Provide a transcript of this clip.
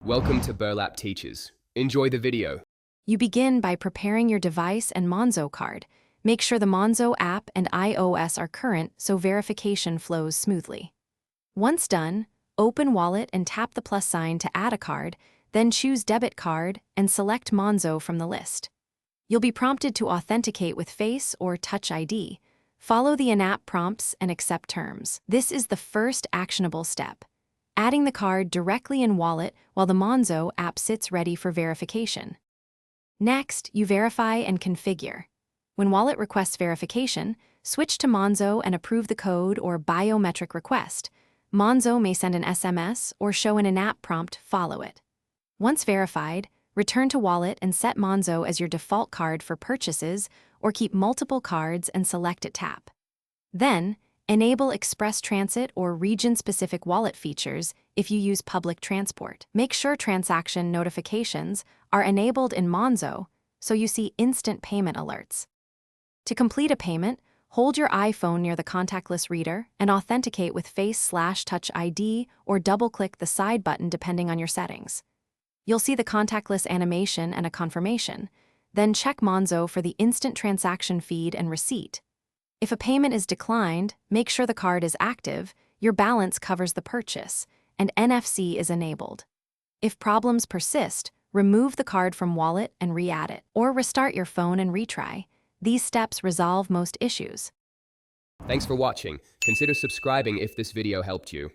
Welcome to Burlap Teachers. Enjoy the video. You begin by preparing your device and Monzo card. Make sure the Monzo app and iOS are current so verification flows smoothly. Once done, open Wallet and tap the plus sign to add a card, then choose Debit Card and select Monzo from the list. You'll be prompted to authenticate with Face or Touch ID. Follow the in-app prompts and accept terms. This is the first actionable step, adding the card directly in Wallet while the Monzo app sits ready for verification. Next, you verify and configure. When Wallet requests verification, switch to Monzo and approve the code or biometric request. Monzo may send an SMS or show an in-app prompt, follow it. Once verified, return to Wallet and set Monzo as your default card for purchases or keep multiple cards and select it tap. Then, enable Express Transit or region-specific wallet features if you use public transport. Make sure transaction notifications are enabled in Monzo so you see instant payment alerts. To complete a payment, hold your iPhone near the contactless reader and authenticate with Face/Touch ID or double-click the side button depending on your settings. You'll see the contactless animation and a confirmation. Then check Monzo for the instant transaction feed and receipt. If a payment is declined, make sure the card is active, your balance covers the purchase, and NFC is enabled. If problems persist, remove the card from Wallet and re-add it, or restart your phone and retry. These steps resolve most issues. Thanks for watching. Consider subscribing if this video helped you.